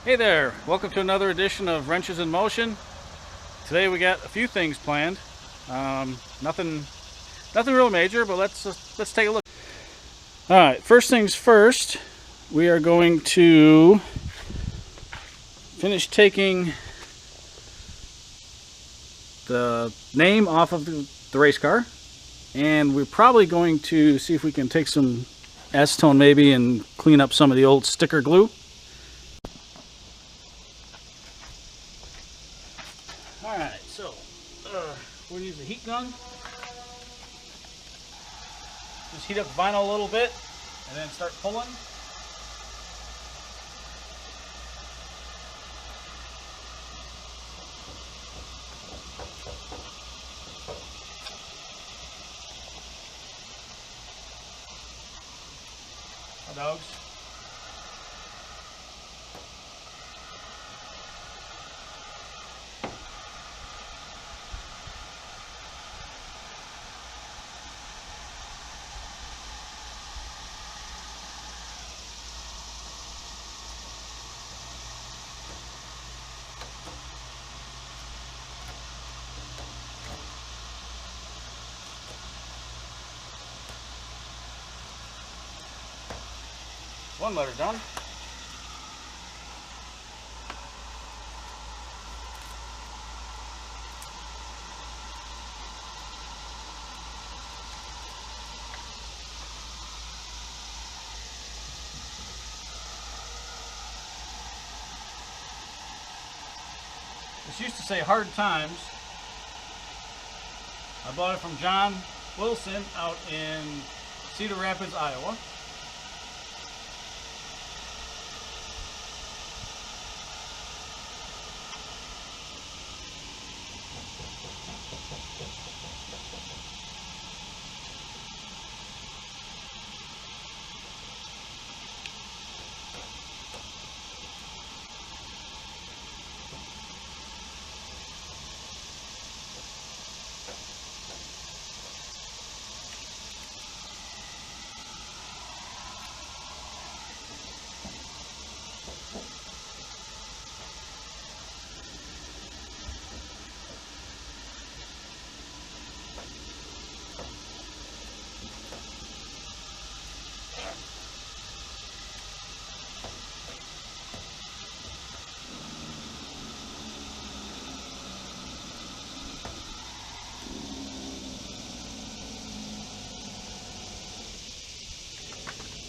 Hey there, welcome to another edition of Wrenches in Motion. Today we got a few things planned. Nothing real major, but let's take a look. All right, first things first, we are going to finish taking the name off of the race car, and we're probably going to see if we can take some acetone maybe and clean up some of the old sticker glue. Alright, so we're going to use a heat gun. Just heat up the vinyl a little bit and then start pulling. Hot dogs. One letter done. This used to say Hard Times. I bought it from John Wilson out in Cedar Rapids, Iowa.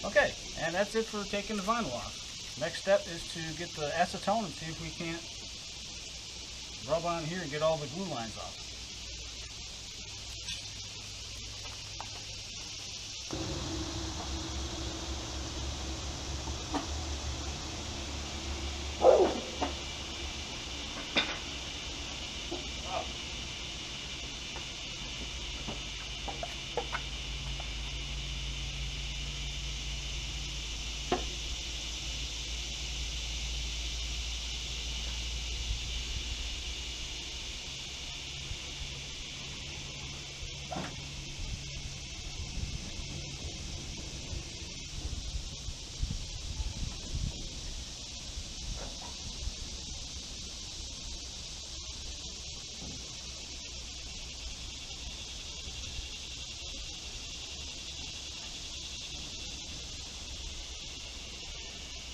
Okay, and that's it for taking the vinyl off. Next step is to get the acetone and see if we can't rub on here and get all the glue lines off.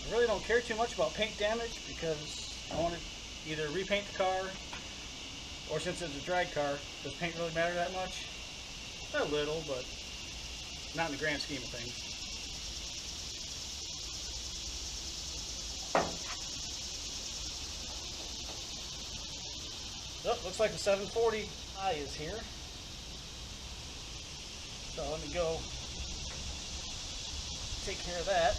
I really don't care too much about paint damage because I want to either repaint the car, or since it's a drag car, does paint really matter that much? A little, but not in the grand scheme of things. Oh, looks like the 740 I is here. So let me go take care of that.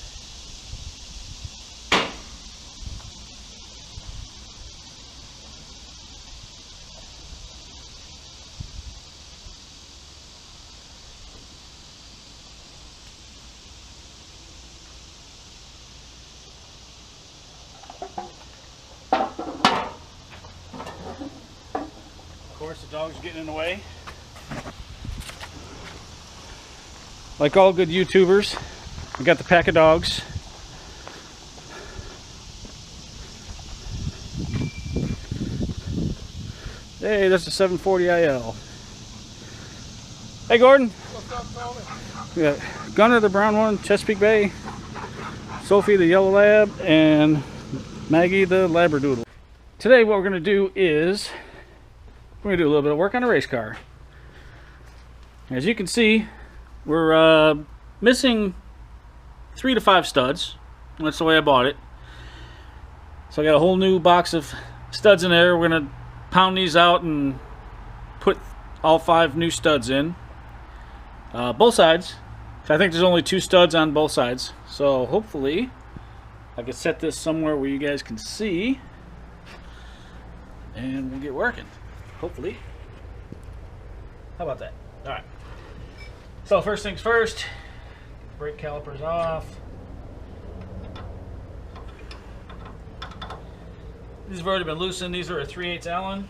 Of course, the dog's getting in the way. Like all good YouTubers, we got the pack of dogs. Hey, that's the 740 IL. Hey, Gordon. What's up, Tony? We got Gunner, the brown one, Chesapeake Bay, Sophie, the yellow lab, and Maggie, the labradoodle. Today, what we're going to do is we're going to do a little bit of work on a race car. As you can see, we're missing 3 to 5 studs. That's the way I bought it. So I got a whole new box of studs in there. We're going to pound these out and put all 5 new studs in. Both sides. I think there's only 2 studs on both sides. So hopefully I can set this somewhere where you guys can see. And we'll get working. Hopefully. How about that? Alright. So first things first. Brake calipers off. These have already been loosened. These are a 3/8 Allen.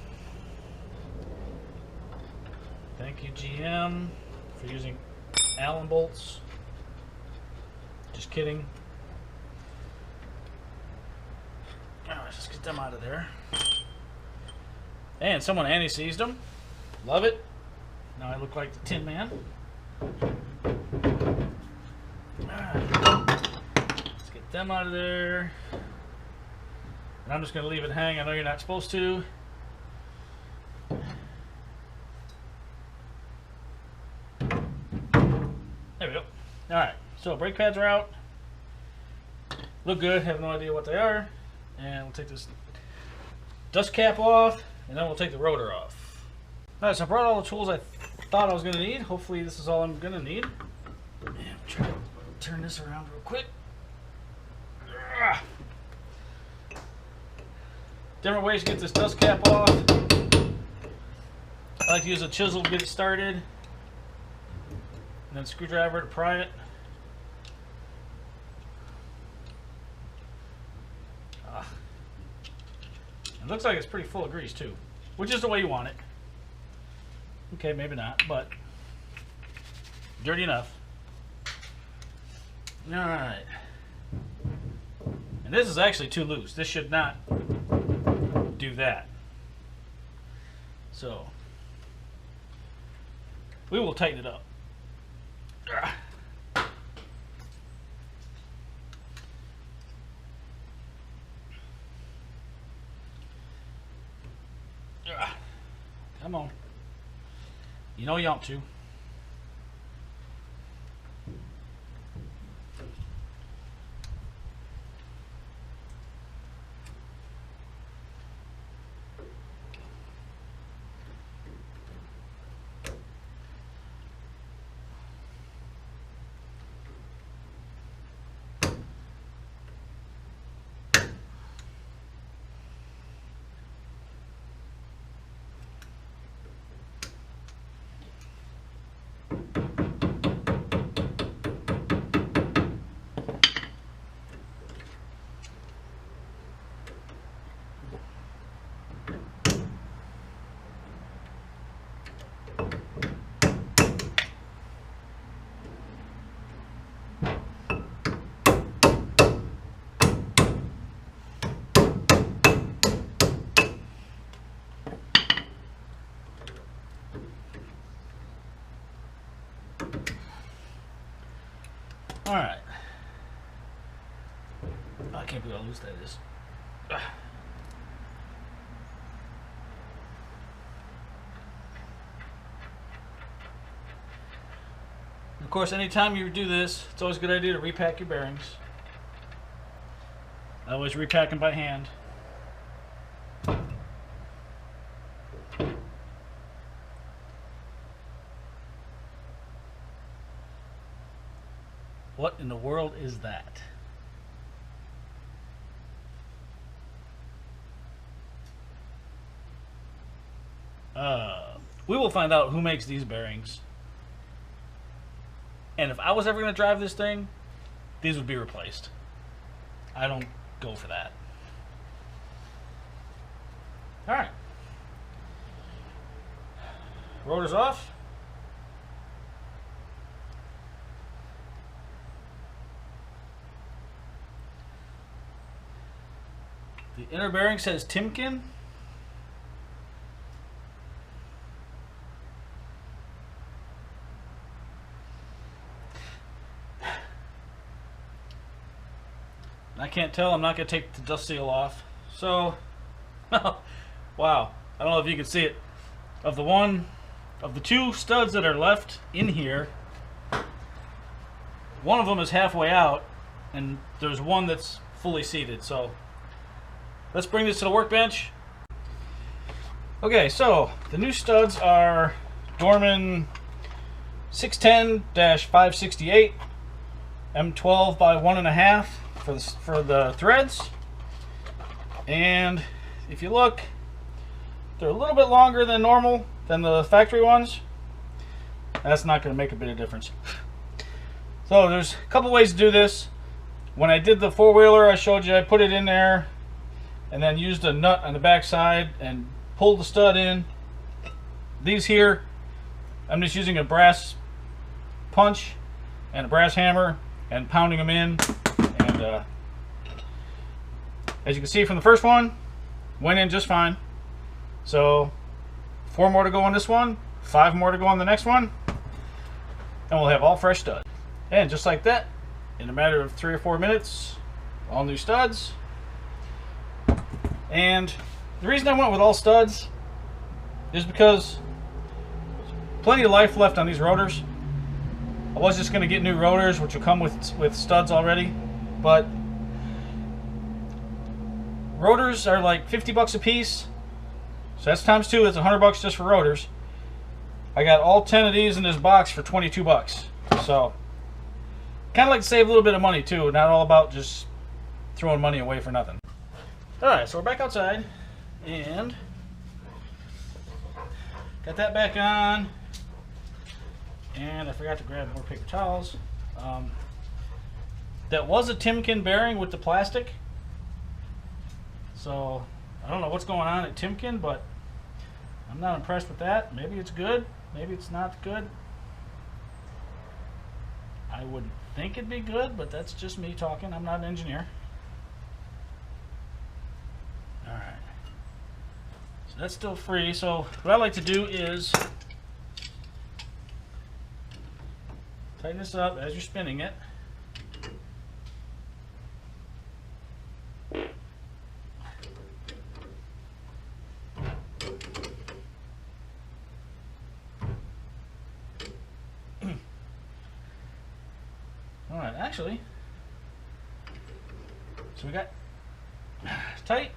Thank you, GM, for using Allen bolts. Just kidding. Alright, let's get them out of there. And someone anti-seized them. Love it. Now I look like the Tin Man. Alright. Let's get them out of there. And I'm just going to leave it hang. I know you're not supposed to. There we go. Alright, so brake pads are out. Look good, have no idea what they are. And we'll take this dust cap off, and then we'll take the rotor off. Alright, so I brought all the tools I thought I was going to need. Hopefully this is all I'm going to need. And we'll try to turn this around real quick. Different ways to get this dust cap off. I like to use a chisel to get it started. And then a screwdriver to pry it. It looks like it's pretty full of grease too, which is the way you want it. Okay, maybe not, but dirty enough. Alright. And this is actually too loose. This should not do that. So we will tighten it up. Come on. You know you want to. Alright. Oh, I can't believe how loose that is. Of course, anytime you do this, it's always a good idea to repack your bearings. I always repack them by hand. What in the world is that? We will find out who makes these bearings. And if I was ever going to drive this thing, these would be replaced. I don't go for that. Alright. Rotor's off. The inner bearing says Timken. I can't tell. I'm not going to take the dust seal off. So, wow. I don't know if you can see it. Of the two studs that are left in here, one of them is halfway out, and there's one that's fully seated. So, let's bring this to the workbench. Okay, so the new studs are Dorman 610-568 M12 by 1.5 for the threads. And if you look, they're a little bit longer than normal than the factory ones. That's not going to make a bit of difference. So there's a couple ways to do this. When I did the four-wheeler, I showed you I put it in there and then used a nut on the back side and pulled the stud in. These here, I'm just using a brass punch and a brass hammer and pounding them in. And as you can see from the first one, went in just fine. So 4 more to go on this one, 5 more to go on the next one, and we'll have all fresh studs. And just like that, in a matter of 3 or 4 minutes, all new studs. And the reason I went with all studs is because there's plenty of life left on these rotors. I was just going to get new rotors, which will come with studs already, but rotors are like 50 bucks a piece. So that's times 2. That's 100 bucks just for rotors. I got all 10 of these in this box for 22 bucks. So kind of like to save a little bit of money too. Not all about just throwing money away for nothing. Alright, so we're back outside and got that back on. And I forgot to grab more paper towels. That was a Timken bearing with the plastic. So I don't know what's going on at Timken, but I'm not impressed with that. Maybe it's good, maybe it's not good. I wouldn't think it'd be good, but that's just me talking. I'm not an engineer. Alright. So that's still free. So what I like to do is tighten this up as you're spinning it. Alright, actually, so we got tight.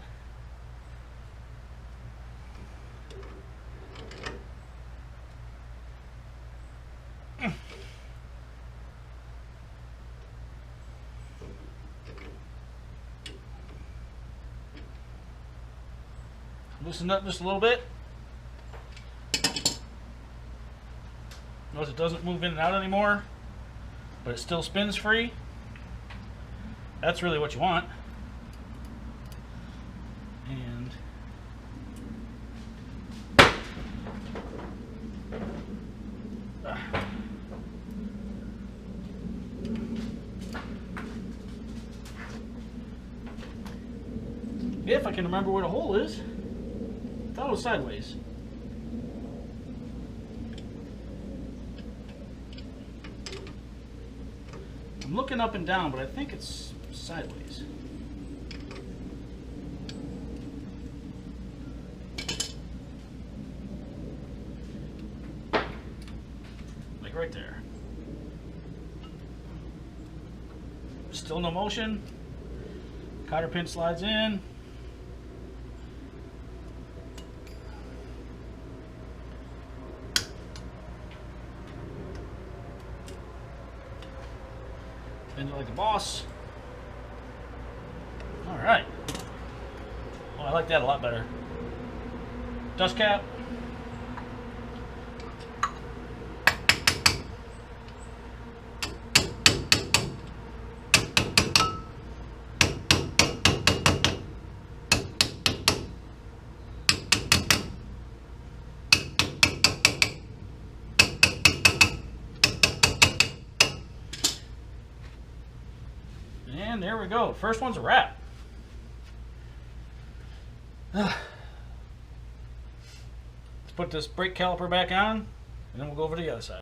Loosen up just a little bit. Notice it doesn't move in and out anymore, but it still spins free. That's really what you want. And if I can remember where the hole is. I thought it was sideways. I'm looking up and down, but I think it's sideways. Like right there. Still no motion. Cotter pin slides in. Bend it like a boss. Alright. Well, I like that a lot better. Dust cap. And there we go. First one's a wrap. Let's put this brake caliper back on, and then we'll go over to the other side.